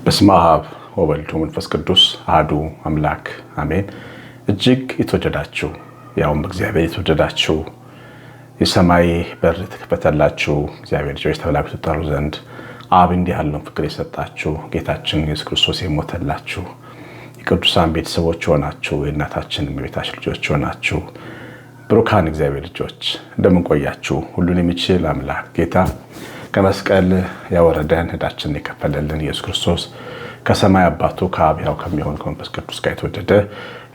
በስመ አብ ወወልድ ወመንፈስ ቅዱስ አሐዱ አምላክ አሜን። እጅግ የተወደዳችሁ ያውም እግዚአብሔር የተወደዳችሁ የሰማይ በር የተከፈተላችሁ እግዚአብሔር ልጆች ተብላችሁ ትጠሩ ዘንድ አብ እንዲህ ያለውን ፍቅር የሰጣችሁ ጌታችን ኢየሱስ ክርስቶስ የሞተላችሁ የቅዱሳን ቤተሰቦች ሆናችሁ የእናታችን እመቤታችን ልጆች ሆናችሁ ብሩካን እግዚአብሔር ልጆች እንደምን ቆያችሁ? ሁሉን የሚችል አምላክ ጌታ ከመስቀል ያወረደን ዕዳችንን የከፈለልን ኢየሱስ ክርስቶስ ከሰማይ አባቱ ከአብ ሕያው ከሚሆን ከመንፈስ ቅዱስ ጋር የተወደደ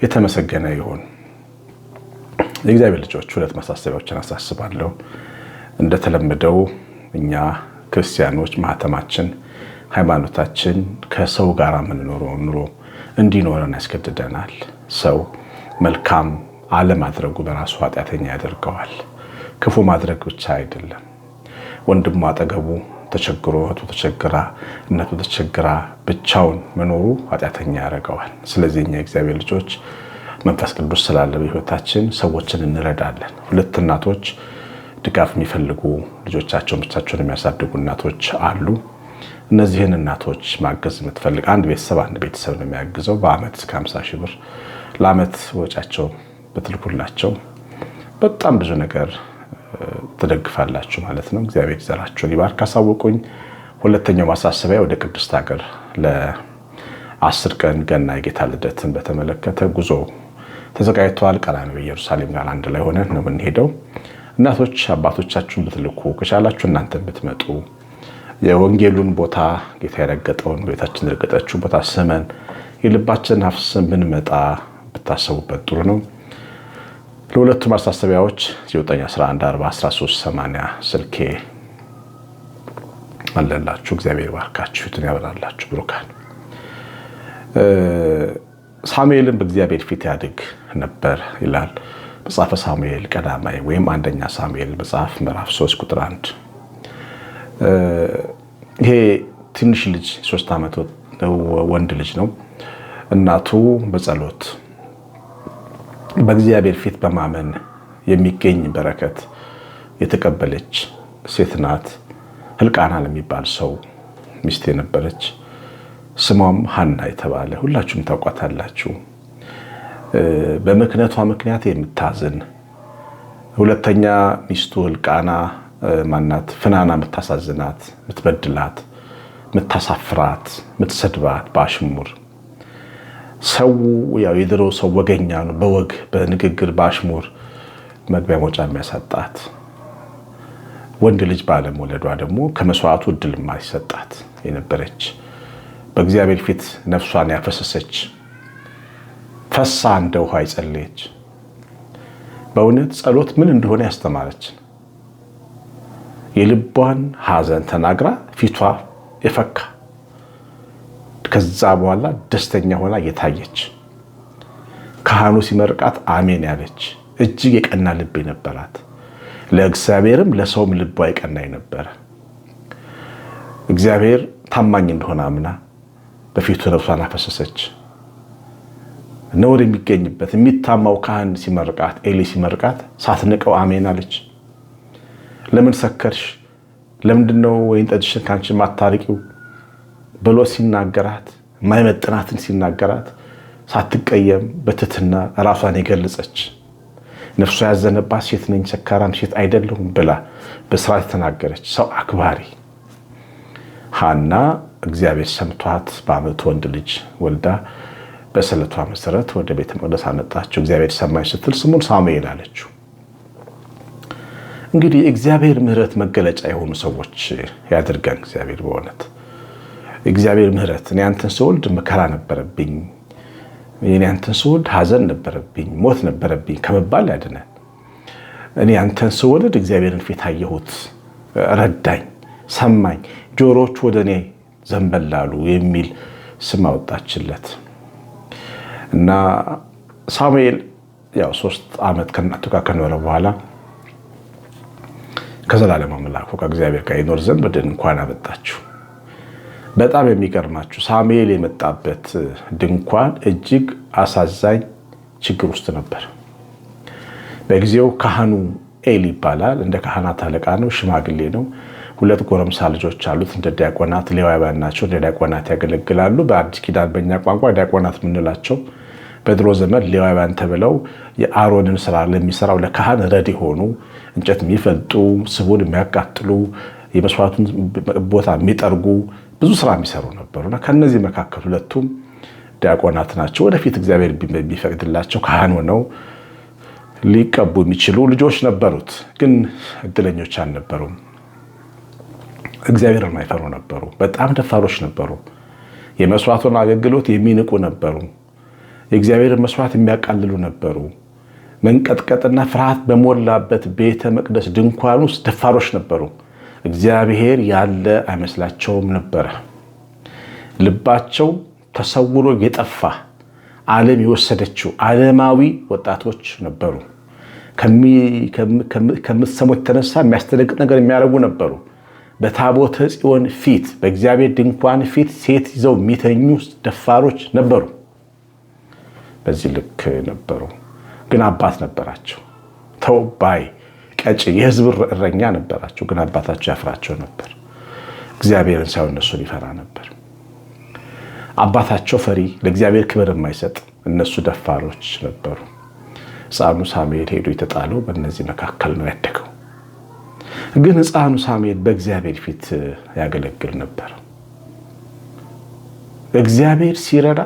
የተመሰገነ ይሁን። የእግዚአብሔር ልጆች ሁለት ማሳሰቢያዎችን አሳስባለሁ። እንደተለመደው እኛ ክርስቲያኖች ማህተማችን ሃይማኖታችን ከሰው ጋር የምንኖረው ኑሮ እንዲኖረን ያስገድደናል። ሰው መልካም አለማድረጉ በራሱ ኃጢአተኛ ያደርገዋል። ክፉ ማድረግ ብቻ አይደለም፣ ወንድሙ አጠገቡ ተቸግሮ እህቱ ተቸግራ እናቱ ተቸግራ ብቻውን መኖሩ ኃጢአተኛ ያደርገዋል። ስለዚህ እኛ እግዚአብሔር ልጆች መንፈስ ቅዱስ ስላለ በሕይወታችን ሰዎችን እንረዳለን። ሁለት እናቶች ድጋፍ የሚፈልጉ ልጆቻቸውን ብቻቸውን የሚያሳድጉ እናቶች አሉ። እነዚህን እናቶች ማገዝ የምትፈልግ አንድ ቤተሰብ ነው የሚያግዘው። በአመት እስከ 50 ሺህ ብር ለአመት ወጫቸው በትልኩላቸው በጣም ብዙ ነገር ትደግፋላችሁ ማለት ነው። እግዚአብሔር ዘራችሁን ይባርክ። አሳውቁኝ። ሁለተኛው ማሳሰቢያ ወደ ቅድስት ሀገር ለ10 ቀን ገና የጌታ ልደትን በተመለከተ ጉዞ ተዘጋጅቷል። ቀራንዮ ኢየሩሳሌም ጋር አንድ ላይ ሆነን ነው የምንሄደው። እናቶች አባቶቻችሁን ብትልኩ ከቻላችሁ እናንተን ብትመጡ የወንጌሉን ቦታ ጌታ የረገጠውን ቤታችን የረገጠችው ቦታ ስመን የልባችን አፍስሰን ብንመጣ ብታሰቡበት ጥሩ ነው። ለሁለቱ ማሳሰቢያዎች 9114138 ስልኬ አለላችሁ። እግዚአብሔር ባርካችሁ ያበራላችሁ። ብሩካን ሳሙኤልን በእግዚአብሔር ፊት ያድግ ነበር ይላል መጽሐፈ ሳሙኤል ቀዳማይ ወይም አንደኛ ሳሙኤል መጽሐፍ ምዕራፍ 3 ቁጥር 1። ይሄ ትንሽ ልጅ 3 ዓመት ወንድ ልጅ ነው። እናቱ በጸሎት በእግዚአብሔር ፊት በማመን የሚገኝ በረከት የተቀበለች ሴት ናት። ሕልቃና ለሚባል ሰው ሚስት የነበረች ስሟም ሐና የተባለ ሁላችሁም ታውቋታላችሁ። በምክንያቷ ምክንያት የምታዝን ሁለተኛ ሚስቱ ሕልቃና ማናት ፍናና የምታሳዝናት፣ የምትበድላት፣ የምታሳፍራት፣ የምትሰድባት በአሽሙር ሰው ያው የድሮ ሰው ወገኛ ነው። በወግ በንግግር በአሽሙር መግቢያ መውጫ የሚያሳጣት ወንድ ልጅ ባለመውለዷ ደግሞ ከመስዋዕቱ እድል የማይሰጣት የነበረች በእግዚአብሔር ፊት ነፍሷን ያፈሰሰች ፈሳ እንደ ውሃ የጸለየች በእውነት ጸሎት ምን እንደሆነ ያስተማረችን የልቧን ሐዘን ተናግራ ፊቷ የፈካ ከዛ በኋላ ደስተኛ ሆና የታየች ካህኑ ሲመርቃት አሜን ያለች እጅግ የቀና ልብ ነበራት። ለእግዚአብሔርም ለሰውም ልቧ የቀና ነበረ። እግዚአብሔር ታማኝ እንደሆነ አምና በፊቱ ነፍሷን አፈሰሰች። ነውር የሚገኝበት የሚታማው ካህን ሲመርቃት ኤሊ ሲመርቃት ሳትንቀው አሜን አለች። ለምን ሰከርሽ? ለምንድነው ወይን ጠጅሽን ካንቺ ማታርቂው ብሎ ሲናገራት ማይመጥናትን ሲናገራት ሳትቀየም በትህትና ራሷን የገለጸች ነፍሷ ያዘነባት ሴት ነኝ፣ ሰካራም ሴት አይደለሁም ብላ በስርዓት ተናገረች። ሰው አክባሪ ሐና እግዚአብሔር ሰምቷት በአመቱ ወንድ ልጅ ወልዳ በስለቷ መሰረት ወደ ቤተ መቅደስ አመጣችው። እግዚአብሔር ሰማኝ ስትል ስሙን ሳሙኤል አለችው። እንግዲህ እግዚአብሔር ምሕረት መገለጫ የሆኑ ሰዎች ያድርገን እግዚአብሔር በእውነት እግዚአብሔር ምሕረት። እኔ አንተን ስወልድ መከራ ነበረብኝ፣ እኔ አንተን ስወልድ ሐዘን ነበረብኝ፣ ሞት ነበረብኝ ከመባል ያድነን። እኔ አንተን ስወልድ እግዚአብሔርን ፊት አየሁት፣ ረዳኝ፣ ሰማኝ፣ ጆሮቹ ወደ እኔ ዘንበላሉ የሚል ስም አወጣችለት እና ሳሙኤል ያው 3 ዓመት ከእናቱ ጋር ከኖረ በኋላ ከዘላለም አምላኩ ከእግዚአብሔር ጋር ይኖር ዘንድ ወደ ድንኳን አመጣችው። በጣም የሚገርማችሁ ሳሙኤል የመጣበት ድንኳን እጅግ አሳዛኝ ችግር ውስጥ ነበር። በጊዜው ካህኑ ኤሊ ይባላል። እንደ ካህናት አለቃ ነው፣ ሽማግሌ ነው። 2 ጎረምሳ ልጆች አሉት። እንደ ዲያቆናት ሌዋውያን ናቸው። እንደ ዲያቆናት ያገለግላሉ። በአዲስ ኪዳን በእኛ ቋንቋ ዲያቆናት የምንላቸው በድሮ ዘመን ሌዋውያን ተብለው የአሮንን ስራ ለሚሰራው ለካህን ረድ ሆኑ፣ እንጨት የሚፈልጡ፣ ስቡን የሚያቃጥሉ፣ የመስዋዕቱን ቦታ የሚጠርጉ ብዙ ስራ የሚሰሩ ነበሩና ከነዚህ መካከል 2ቱም ዲያቆናት ናቸው። ወደፊት እግዚአብሔር ቢፈቅድላቸው ካህን ሆነው ሊቀቡ የሚችሉ ልጆች ነበሩት። ግን እድለኞች አልነበሩም። እግዚአብሔርን የማይፈሩ ነበሩ። በጣም ደፋሮች ነበሩ። የመስዋዕቱን አገልግሎት የሚንቁ ነበሩ። የእግዚአብሔርን መስዋዕት የሚያቃልሉ ነበሩ። መንቀጥቀጥና ፍርሃት በሞላበት ቤተ መቅደስ ድንኳን ውስጥ ደፋሮች ነበሩ። እግዚአብሔር ያለ አይመስላቸውም ነበረ። ልባቸው ተሰውሮ የጠፋ ዓለም የወሰደችው ዓለማዊ ወጣቶች ነበሩ። ከምትሰሙት የተነሳ የሚያስደነግጥ ነገር የሚያደርጉ ነበሩ። በታቦተ ጽዮን ፊት በእግዚአብሔር ድንኳን ፊት ሴት ይዘው የሚተኙ ደፋሮች ነበሩ። በዚህ ልክ ነበሩ። ግን አባት ነበራቸው። ተወባይ ቀጭ የሕዝብ እረኛ ነበራቸው። ግን አባታቸው ያፍራቸው ነበር። እግዚአብሔርን ሳይሆን እነሱን ይፈራ ነበር። አባታቸው ፈሪ፣ ለእግዚአብሔር ክብር የማይሰጥ፣ እነሱ ደፋሮች ነበሩ። ሕፃኑ ሳሙኤል ሄዶ የተጣለው በእነዚህ መካከል ነው ያደገው። ግን ሕፃኑ ሳሙኤል በእግዚአብሔር ፊት ያገለግል ነበር። እግዚአብሔር ሲረዳ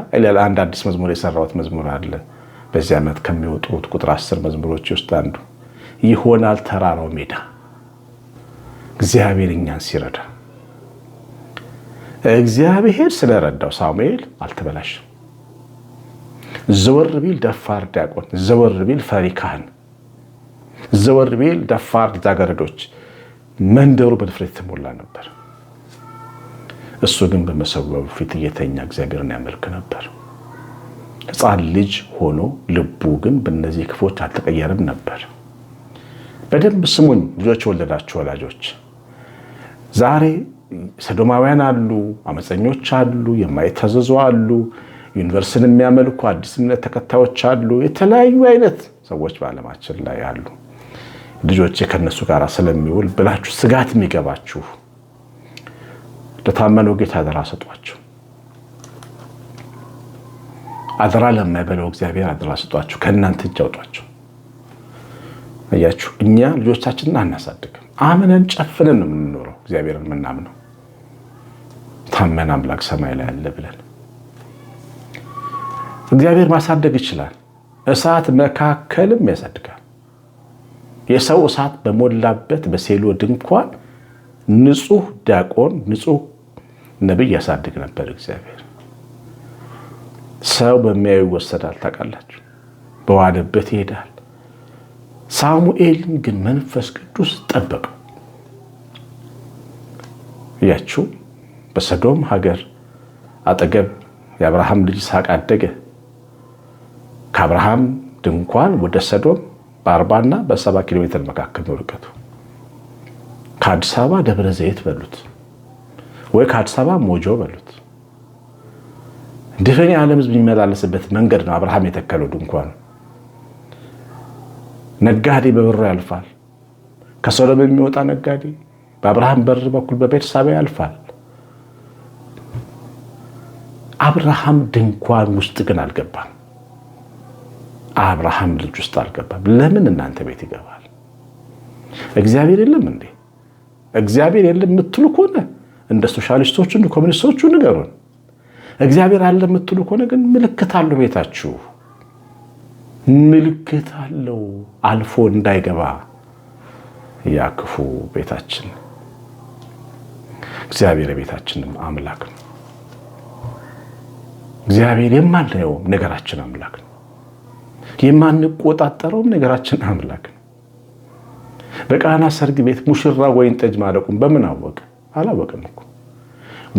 አንድ አዲስ መዝሙር የሰራሁት መዝሙር አለ። በዚህ ዓመት ከሚወጡት ቁጥር 10 መዝሙሮች ውስጥ አንዱ ይሆናል ተራራው ሜዳ። እግዚአብሔር እኛን ሲረዳ፣ እግዚአብሔር ስለረዳው ሳሙኤል አልተበላሽም። ዘወር ቢል ደፋር ዲያቆን፣ ዘወር ቢል ፈሪ ካህን፣ ዘወር ቢል ደፋር ልጃገረዶች፣ መንደሩ በድፍረት የተሞላ ነበር። እሱ ግን በመሰዊያው ፊት እየተኛ እግዚአብሔርን ያመልክ ነበር። ሕፃን ልጅ ሆኖ ልቡ ግን በእነዚህ ክፎች አልተቀየረም ነበር። በደንብ ስሙኝ ልጆች፣ የወለዳችሁ ወላጆች፣ ዛሬ ሰዶማውያን አሉ፣ አመፀኞች አሉ፣ የማይታዘዙ አሉ፣ ዩኒቨርስን የሚያመልኩ አዲስ እምነት ተከታዮች አሉ። የተለያዩ አይነት ሰዎች በዓለማችን ላይ አሉ። ልጆቼ ከነሱ ጋር ስለሚውል ብላችሁ ስጋት የሚገባችሁ ለታመነው ጌታ አደራ ሰጧቸው። አደራ ለማይበለው እግዚአብሔር አደራ ሰጧቸው። ከእናንተ እጅ አውጧቸው። አያችሁ፣ እኛ ልጆቻችንን አናሳድግም። አምነን ጨፍነን ነው የምንኖረው። እግዚአብሔርን የምናምነው ታመን አምላክ ሰማይ ላይ አለ ብለን። እግዚአብሔር ማሳደግ ይችላል። እሳት መካከልም ያሳድጋል። የሰው እሳት በሞላበት በሴሎ ድንኳን ንጹህ ዲያቆን፣ ንጹህ ነቢይ ያሳድግ ነበር እግዚአብሔር። ሰው በሚያዩ ይወሰዳል፣ ታውቃላችሁ፣ በዋለበት ይሄዳል። ሳሙኤልን ግን መንፈስ ቅዱስ ጠበቀው። ያችሁ በሰዶም ሀገር አጠገብ የአብርሃም ልጅ ይስሐቅ አደገ። ከአብርሃም ድንኳን ወደ ሰዶም በ40 እና በ70 ኪሎ ሜትር መካከል ነው ርቀቱ። ከአዲስ አበባ ደብረ ዘይት በሉት ወይ ከአዲስ አበባ ሞጆ በሉት። ድፍን የዓለም ሕዝብ የሚመላለስበት መንገድ ነው አብርሃም የተከለው ድንኳን። ነጋዴ በበሩ ያልፋል። ከሰዶም የሚወጣ ነጋዴ በአብርሃም በር በኩል በቤርሳቤ ያልፋል። አብርሃም ድንኳን ውስጥ ግን አልገባም። አብርሃም ልጅ ውስጥ አልገባም። ለምን እናንተ ቤት ይገባል? እግዚአብሔር የለም እንዴ? እግዚአብሔር የለም የምትሉ ከሆነ እንደ ሶሻሊስቶቹ እንደ ኮሚኒስቶቹ ንገሩን። እግዚአብሔር አለ የምትሉ ከሆነ ግን ምልክት አለው ቤታችሁ። ምልክት አለው አልፎ እንዳይገባ ያክፉ ቤታችን። እግዚአብሔር ቤታችንም አምላክ ነው። እግዚአብሔር የማናየውም ነገራችን አምላክ ነው። የማንቆጣጠረውም ነገራችን አምላክ ነው። በቃና ሰርግ ቤት ሙሽራ ወይን ጠጅ ማለቁን በምን አወቀ? አላወቀም እኮ።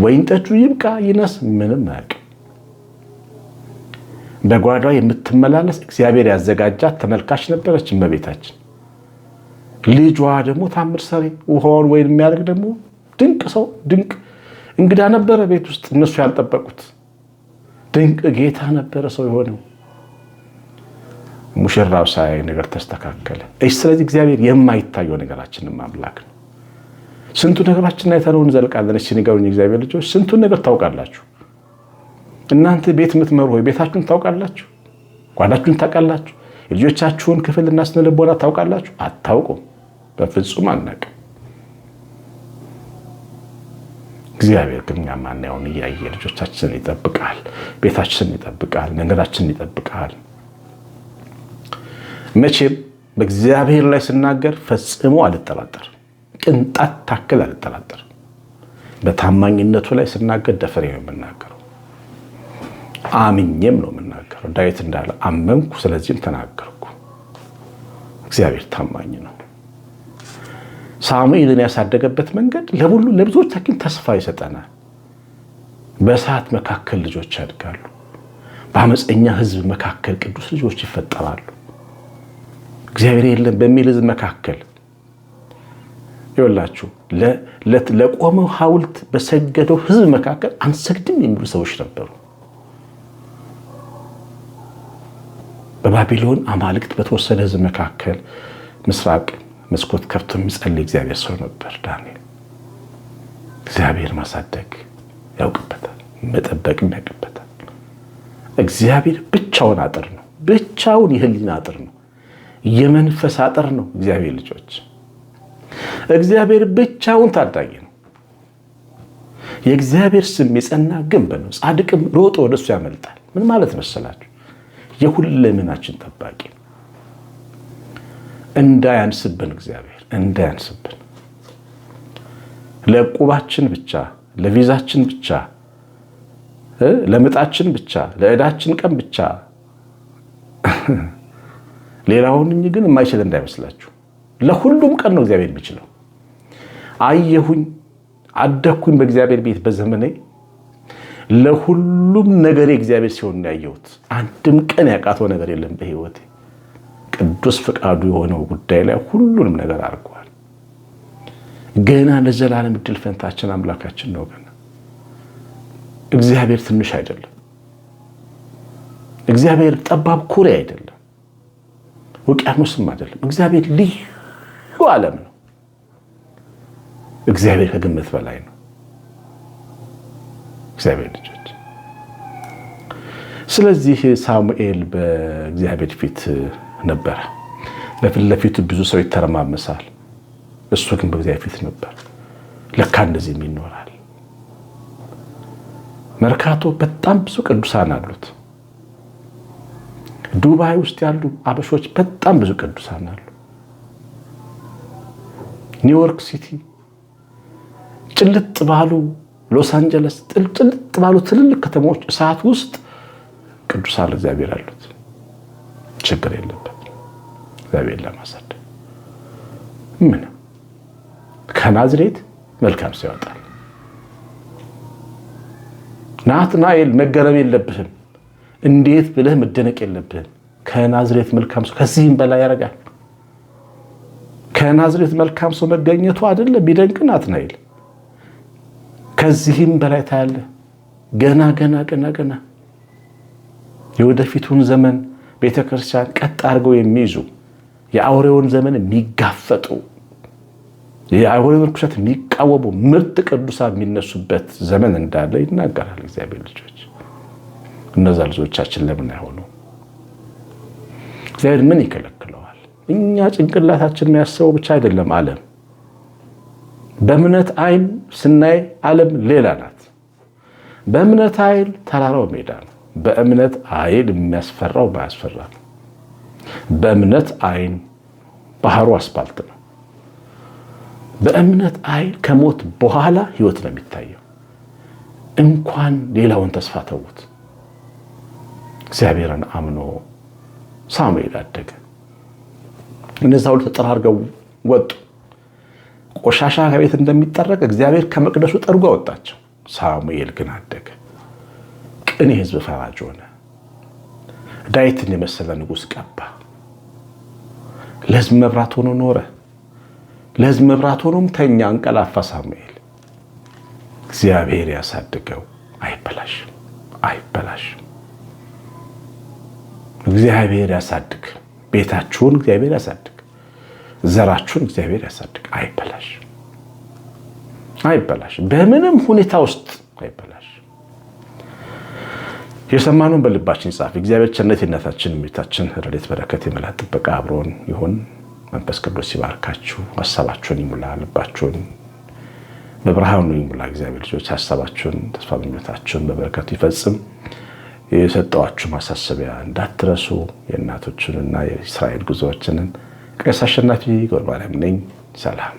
ወይን ጠጁ ይብቃ ይነስ ምንም አያውቅም። በጓዳ የምትመላለስ እግዚአብሔር ያዘጋጃት ተመልካች ነበረች እመቤታችን። ልጇ ደግሞ ታምር ሰሪ፣ ውሃውን ወይን የሚያደርግ ደግሞ ድንቅ ሰው፣ ድንቅ እንግዳ ነበረ ቤት ውስጥ። እነሱ ያልጠበቁት ድንቅ ጌታ ነበረ ሰው የሆነው። ሙሽራው ሳይ ነገር ተስተካከለ። ስለዚህ እግዚአብሔር የማይታየው ነገራችንን አምላክ ነው። ስንቱ ነገራችንን አይተነው እንዘልቃለን። እሺ ንገሩኝ እግዚአብሔር ልጆች፣ ስንቱን ነገር ታውቃላችሁ? እናንተ ቤት የምትመሩ ሆይ ቤታችሁን ታውቃላችሁ? ጓዳችሁን ታውቃላችሁ? የልጆቻችሁን ክፍልና ስነ ልቦና ታውቃላችሁ? አታውቁም። በፍጹም አናውቅም። እግዚአብሔር ግን እኛ ማናየውን እያየ ልጆቻችንን ይጠብቃል፣ ቤታችንን ይጠብቃል፣ ነገራችንን ይጠብቃል። መቼም በእግዚአብሔር ላይ ስናገር ፈጽሞ አልጠራጠር፣ ቅንጣት ታክል አልጠራጠር። በታማኝነቱ ላይ ስናገር ደፍሬ ነው የምናገረው፣ አምኜም ነው የምናገረው። ዳዊት እንዳለ አመንኩ ስለዚህም ተናገርኩ። እግዚአብሔር ታማኝ ነው። ሳሙኤልን ያሳደገበት መንገድ ለብዙዎቻችን ተስፋ ይሰጠናል። በእሳት መካከል ልጆች ያድጋሉ። በአመፀኛ ሕዝብ መካከል ቅዱስ ልጆች ይፈጠራሉ። እግዚአብሔር የለም በሚል ሕዝብ መካከል ይወላችሁ ለቆመው ሐውልት በሰገደው ሕዝብ መካከል አንሰግድም የሚሉ ሰዎች ነበሩ። በባቢሎን አማልክት በተወሰደ ሕዝብ መካከል ምስራቅ መስኮት ከፍቶ የሚጸልይ እግዚአብሔር ሰው ነበር ዳንኤል። እግዚአብሔር ማሳደግ ያውቅበታል፣ መጠበቅም ያውቅበታል። እግዚአብሔር ብቻውን አጥር ነው። ብቻውን የህሊና አጥር ነው። የመንፈስ አጥር ነው። እግዚአብሔር ልጆች፣ እግዚአብሔር ብቻውን ታዳጊ ነው። የእግዚአብሔር ስም የጸና ግንብ ነው። ጻድቅም ሮጦ ወደሱ ያመልጣል። ምን ማለት መሰላችሁ? የሁለመናችን ጠባቂ ነው። እንዳያንስብን እግዚአብሔር እንዳያንስብን፣ ለዕቁባችን ብቻ፣ ለቪዛችን ብቻ፣ ለምጣችን ብቻ፣ ለዕዳችን ቀን ብቻ ሌላውን ግን የማይችል እንዳይመስላችሁ። ለሁሉም ቀን ነው እግዚአብሔር የሚችለው። አየሁኝ አደኩኝ በእግዚአብሔር ቤት በዘመኔ ለሁሉም ነገር እግዚአብሔር ሲሆን ያየሁት አንድም ቀን ያቃተው ነገር የለም በህይወቴ። ቅዱስ ፈቃዱ የሆነው ጉዳይ ላይ ሁሉንም ነገር አድርጓል። ገና ለዘላለም እድል ፈንታችን አምላካችን ነው። ገና እግዚአብሔር ትንሽ አይደለም። እግዚአብሔር ጠባብ ኩሬ አይደለም፣ ውቅያኖስም አይደለም። እግዚአብሔር ልዩ ዓለም ነው። እግዚአብሔር ከግምት በላይ ነው። እግዚአብሔር ልጆች፣ ስለዚህ ሳሙኤል በእግዚአብሔር ፊት ነበረ። ለፊት ለፊቱ ብዙ ሰው ይተረማመሳል፣ እሱ ግን በእግዚአብሔር ፊት ነበር። ለካ እንደዚህም ይኖራል። መርካቶ በጣም ብዙ ቅዱሳን አሉት። ዱባይ ውስጥ ያሉ አበሾች በጣም ብዙ ቅዱሳን አሉ። ኒውዮርክ ሲቲ ጭልጥ ባሉ፣ ሎስ አንጀለስ ጭልጥ ባሉ ትልልቅ ከተሞች እሳት ውስጥ ቅዱሳን እግዚአብሔር አሉት። ችግር የለበት እግዚአብሔር ለማሳደግ። ምን ከናዝሬት መልካም ሰው ይወጣል። ናትናኤል መገረም የለብህም፣ እንዴት ብለህ መደነቅ የለብህም። ከናዝሬት መልካም ሰው ከዚህም በላይ ያደርጋል። ከናዝሬት መልካም ሰው መገኘቱ አይደለም ቢደንቅ ናትናኤል፣ ከዚህም በላይ ታያለ። ገና ገና ገና ገና የወደፊቱን ዘመን ቤተክርስቲያን ቀጥ አድርገው የሚይዙ የአውሬውን ዘመን የሚጋፈጡ የአውሬውን ርኩሰት የሚቃወሙ ምርጥ ቅዱሳን የሚነሱበት ዘመን እንዳለ ይናገራል እግዚአብሔር ልጆች። እነዛ ልጆቻችን ለምን አይሆኑ? እግዚአብሔር ምን ይከለክለዋል? እኛ ጭንቅላታችን የሚያስበው ብቻ አይደለም ዓለም። በእምነት አይን ስናይ ዓለም ሌላ ናት። በእምነት አይን ተራራው ሜዳ ነው። በእምነት አይን የሚያስፈራው ባያስፈራ ነው። በእምነት አይን ባህሩ አስፋልት ነው። በእምነት አይን ከሞት በኋላ ህይወት ነው የሚታየው። እንኳን ሌላውን ተስፋ ተውት። እግዚአብሔርን አምኖ ሳሙኤል አደገ። እነዛ ሁሉ ተጠራርገው ወጡ። ቆሻሻ ከቤት እንደሚጠረቅ እግዚአብሔር ከመቅደሱ ጠርጎ አወጣቸው። ሳሙኤል ግን አደገ። ቅን የህዝብ ፈራጅ ሆነ። ዳዊትን የመሰለ ንጉሥ ቀባ። ለህዝብ መብራት ሆኖ ኖረ። ለህዝብ መብራት ሆኖም ተኛ፣ እንቀላፋ። ሳሙኤል እግዚአብሔር ያሳድገው። አይበላሽም፣ አይበላሽም። እግዚአብሔር ያሳድግ። ቤታችሁን እግዚአብሔር ያሳድግ። ዘራችሁን እግዚአብሔር ያሳድግ። አይበላሽ። በምንም ሁኔታ ውስጥ አይበላሽ። የሰማነውን በልባችን ጻፍ። እግዚአብሔር ቸርነት የእናታችን እመቤታችን ረድኤት በረከት የመላእክት ጥበቃ አብሮን ይሁን። መንፈስ ቅዱስ ይባርካችሁ። ሀሳባችሁን ይሙላ። ልባችሁን በብርሃኑ ይሙላ። እግዚአብሔር ልጆች ሀሳባችሁን፣ ተስፋ ምኞታችሁን በበረከቱ ይፈጽም። የሰጠኋችሁ ማሳሰቢያ እንዳትረሱ። የእናቶችንና የእስራኤል ጉዞዎችንን ቄስ አሸናፊ ገብረማርያም ነኝ። ሰላም